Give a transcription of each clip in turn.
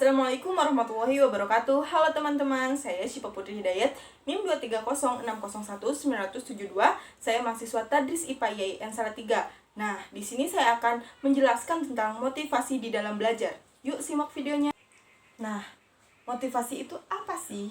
Assalamualaikum warahmatullahi wabarakatuh. Halo teman-teman, saya Syifa Putri Hidayat, NIM 230601972. Saya mahasiswa Tadris IPA IAIN Salatiga. Nah, di sini saya akan menjelaskan tentang motivasi di dalam belajar. Yuk simak videonya. Nah, motivasi itu apa sih?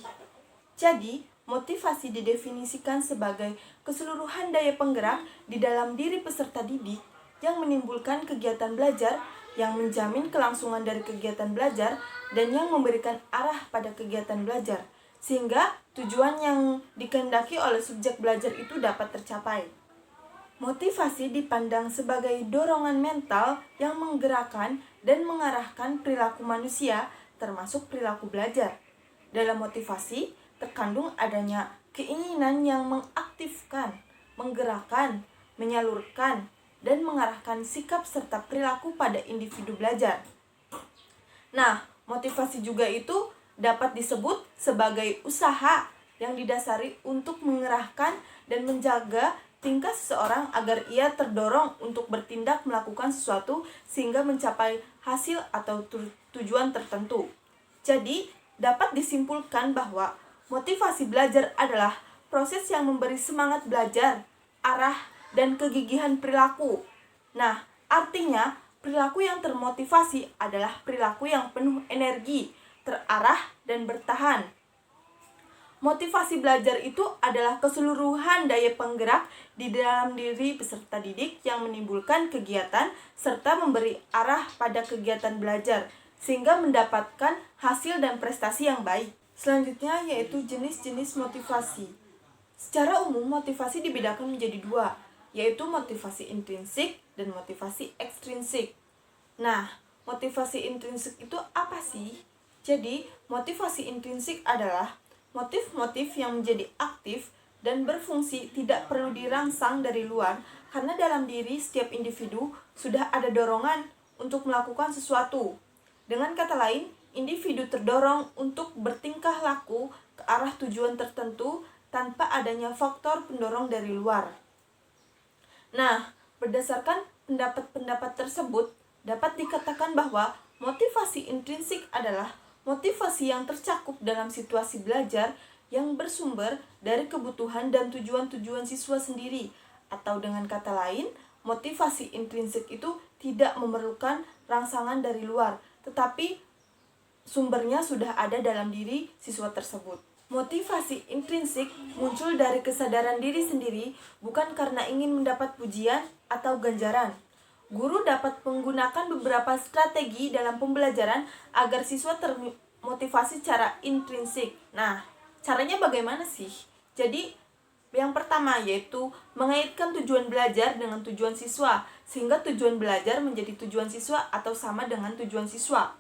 Jadi, motivasi didefinisikan sebagai keseluruhan daya penggerak di dalam diri peserta didik yang menimbulkan kegiatan belajar, yang menjamin kelangsungan dari kegiatan belajar, dan yang memberikan arah pada kegiatan belajar, sehingga tujuan yang dikehendaki oleh subjek belajar itu dapat tercapai. Motivasi dipandang sebagai dorongan mental yang menggerakkan dan mengarahkan perilaku manusia, termasuk perilaku belajar. Dalam motivasi, terkandung adanya keinginan yang mengaktifkan, menggerakkan, menyalurkan, dan mengarahkan sikap serta perilaku pada individu belajar. Nah, motivasi juga itu dapat disebut sebagai usaha yang didasari untuk mengerahkan dan menjaga tingkah seseorang agar ia terdorong untuk bertindak melakukan sesuatu sehingga mencapai hasil atau tujuan tertentu. Jadi, dapat disimpulkan bahwa motivasi belajar adalah proses yang memberi semangat belajar, arah, dan kegigihan perilaku. Nah, artinya perilaku yang termotivasi adalah perilaku yang penuh energi, terarah, dan bertahan. Motivasi belajar itu adalah keseluruhan daya penggerak di dalam diri peserta didik yang menimbulkan kegiatan serta memberi arah pada kegiatan belajar, sehingga mendapatkan hasil dan prestasi yang baik. Selanjutnya yaitu jenis-jenis motivasi. Secara umum, motivasi dibedakan menjadi dua, yaitu motivasi intrinsik dan motivasi ekstrinsik. Nah, motivasi intrinsik itu apa sih? Jadi, motivasi intrinsik adalah motif-motif yang menjadi aktif dan berfungsi tidak perlu dirangsang dari luar, karena dalam diri setiap individu sudah ada dorongan untuk melakukan sesuatu. Dengan kata lain, individu terdorong untuk bertingkah laku ke arah tujuan tertentu tanpa adanya faktor pendorong dari luar. Nah, berdasarkan pendapat-pendapat tersebut, dapat dikatakan bahwa motivasi intrinsik adalah motivasi yang tercakup dalam situasi belajar yang bersumber dari kebutuhan dan tujuan-tujuan siswa sendiri. Atau dengan kata lain, motivasi intrinsik itu tidak memerlukan rangsangan dari luar, tetapi sumbernya sudah ada dalam diri siswa tersebut. Motivasi intrinsik muncul dari kesadaran diri sendiri, bukan karena ingin mendapat pujian atau ganjaran. Guru dapat menggunakan beberapa strategi dalam pembelajaran agar siswa termotivasi secara intrinsik. Nah, caranya bagaimana sih? Jadi, yang pertama yaitu mengaitkan tujuan belajar dengan tujuan siswa, sehingga tujuan belajar menjadi tujuan siswa atau sama dengan tujuan siswa.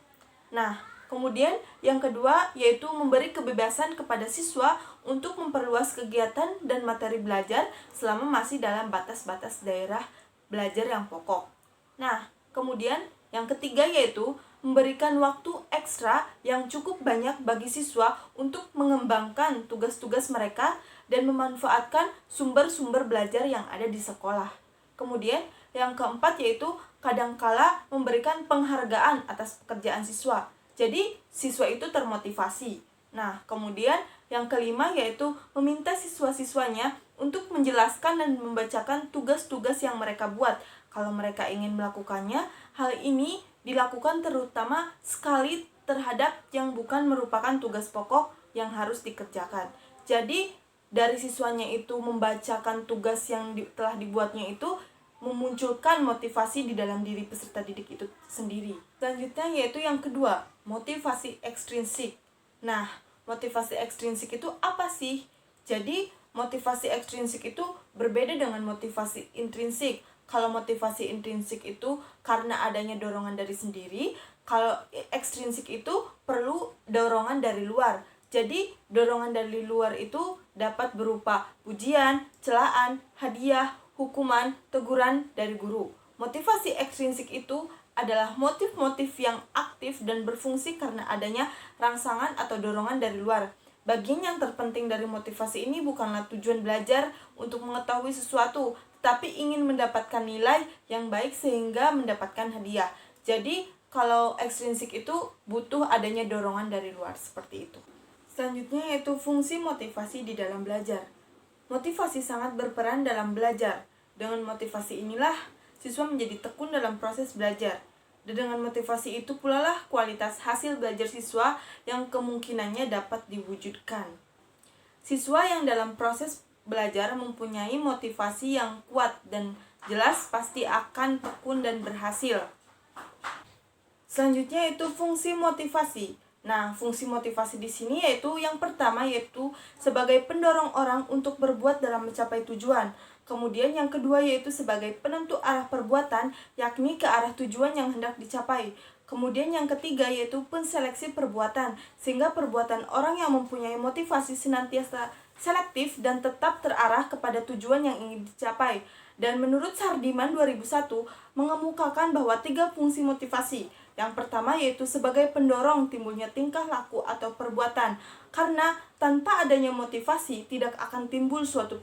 Nah, kemudian yang kedua yaitu memberi kebebasan kepada siswa untuk memperluas kegiatan dan materi belajar selama masih dalam batas-batas daerah belajar yang pokok. Nah, kemudian yang ketiga yaitu memberikan waktu ekstra yang cukup banyak bagi siswa untuk mengembangkan tugas-tugas mereka dan memanfaatkan sumber-sumber belajar yang ada di sekolah. Kemudian yang keempat yaitu kadangkala memberikan penghargaan atas pekerjaan siswa. Jadi, siswa itu termotivasi. Nah, kemudian yang kelima yaitu meminta siswa-siswanya untuk menjelaskan dan membacakan tugas-tugas yang mereka buat. Kalau mereka ingin melakukannya, hal ini dilakukan terutama sekali terhadap yang bukan merupakan tugas pokok yang harus dikerjakan. Jadi, dari siswanya itu membacakan tugas yang telah dibuatnya itu memunculkan motivasi di dalam diri peserta didik itu sendiri. Selanjutnya yaitu yang kedua, motivasi ekstrinsik. Nah, motivasi ekstrinsik itu apa sih? Jadi, motivasi ekstrinsik itu berbeda dengan motivasi intrinsik. Kalau motivasi intrinsik itu karena adanya dorongan dari sendiri, kalau ekstrinsik itu perlu dorongan dari luar. Jadi, dorongan dari luar itu dapat berupa pujian, celaan, hadiah, hukuman, teguran dari guru. Motivasi ekstrinsik itu adalah motif-motif yang aktif dan berfungsi karena adanya rangsangan atau dorongan dari luar. Bagian yang terpenting dari motivasi ini bukanlah tujuan belajar untuk mengetahui sesuatu, tetapi ingin mendapatkan nilai yang baik sehingga mendapatkan hadiah. Jadi, kalau ekstrinsik itu butuh adanya dorongan dari luar, seperti itu. Selanjutnya yaitu fungsi motivasi di dalam belajar. Motivasi sangat berperan dalam belajar. Dengan motivasi inilah siswa menjadi tekun dalam proses belajar. Dan dengan motivasi itu pula lah kualitas hasil belajar siswa yang kemungkinannya dapat diwujudkan. Siswa yang dalam proses belajar mempunyai motivasi yang kuat dan jelas pasti akan tekun dan berhasil. Selanjutnya yaitu fungsi motivasi. Nah, fungsi motivasi di sini yaitu yang pertama yaitu sebagai pendorong orang untuk berbuat dalam mencapai tujuan. Kemudian yang kedua yaitu sebagai penentu arah perbuatan, yakni ke arah tujuan yang hendak dicapai. Kemudian yang ketiga yaitu penseleksi perbuatan, sehingga perbuatan orang yang mempunyai motivasi senantiasa selektif dan tetap terarah kepada tujuan yang ingin dicapai. Dan menurut Sardiman 2001 mengemukakan bahwa 3 fungsi motivasi. Yang pertama yaitu sebagai pendorong timbulnya tingkah laku atau perbuatan, karena tanpa adanya motivasi tidak akan timbul suatu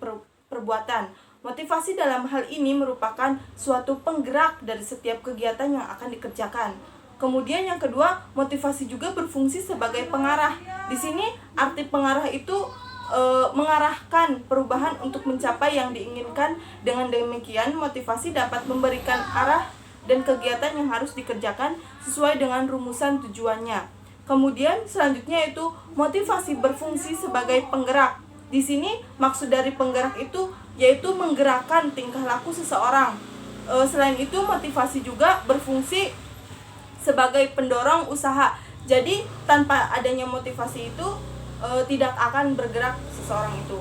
perbuatan. Motivasi dalam hal ini merupakan suatu penggerak dari setiap kegiatan yang akan dikerjakan. Kemudian yang kedua, motivasi juga berfungsi sebagai pengarah. Di sini arti pengarah itu mengarahkan perubahan untuk mencapai yang diinginkan. Dengan demikian, motivasi dapat memberikan arah dan kegiatan yang harus dikerjakan sesuai dengan rumusan tujuannya. Kemudian selanjutnya yaitu motivasi berfungsi sebagai penggerak. Di sini maksud dari penggerak itu yaitu menggerakkan tingkah laku seseorang. Selain itu motivasi juga berfungsi sebagai pendorong usaha. Jadi tanpa adanya motivasi itu tidak akan bergerak seseorang itu.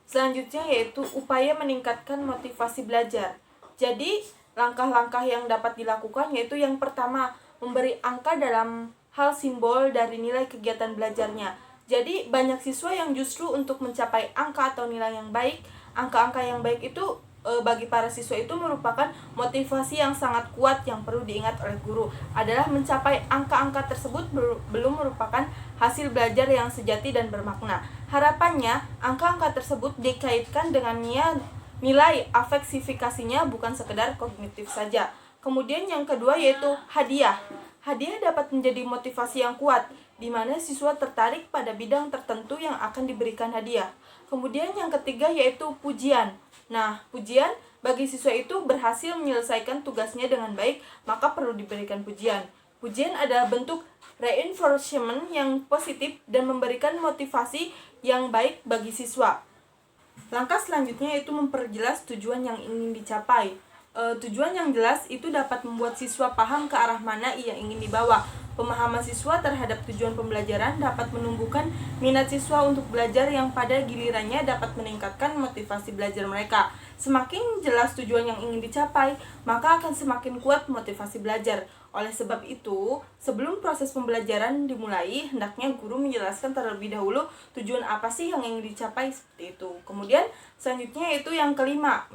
Selanjutnya yaitu upaya meningkatkan motivasi belajar. Jadi langkah-langkah yang dapat dilakukan yaitu yang pertama, memberi angka dalam hal simbol dari nilai kegiatan belajarnya. Jadi banyak siswa yang justru untuk mencapai angka atau nilai yang baik, angka-angka yang baik itu bagi para siswa itu merupakan motivasi yang sangat kuat. Yang perlu diingat oleh guru adalah mencapai angka-angka tersebut belum merupakan hasil belajar yang sejati dan bermakna. Harapannya angka-angka tersebut dikaitkan dengan nilai afeksifikasinya, bukan sekedar kognitif saja. Kemudian yang kedua yaitu hadiah. Hadiah dapat menjadi motivasi yang kuat, di mana siswa tertarik pada bidang tertentu yang akan diberikan hadiah. Kemudian yang ketiga yaitu pujian. Nah, pujian bagi siswa itu berhasil menyelesaikan tugasnya dengan baik, maka perlu diberikan pujian. Pujian adalah bentuk reinforcement yang positif dan memberikan motivasi yang baik bagi siswa. Langkah selanjutnya yaitu memperjelas tujuan yang ingin dicapai. Tujuan yang jelas itu dapat membuat siswa paham ke arah mana ia ingin dibawa. Pemahaman siswa terhadap tujuan pembelajaran dapat menumbuhkan minat siswa untuk belajar yang pada gilirannya dapat meningkatkan motivasi belajar mereka. Semakin jelas tujuan yang ingin dicapai, maka akan semakin kuat motivasi belajar. Oleh sebab itu, sebelum proses pembelajaran dimulai, hendaknya guru menjelaskan terlebih dahulu tujuan apa sih yang ingin dicapai, seperti itu. Kemudian selanjutnya yaitu yang kelima,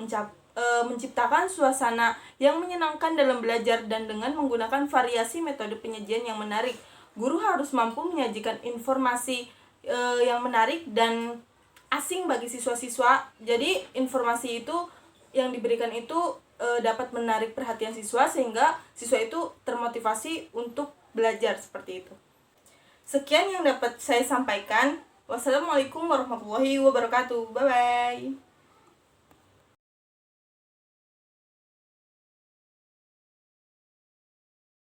menciptakan suasana yang menyenangkan dalam belajar dan dengan menggunakan variasi metode penyajian yang menarik. Guru harus mampu menyajikan informasi yang menarik dan asing bagi siswa-siswa. Jadi informasi itu yang diberikan itu dapat menarik perhatian siswa sehingga siswa itu termotivasi untuk belajar, seperti itu. Sekian yang dapat saya sampaikan. Wassalamualaikum warahmatullahi wabarakatuh. Bye bye.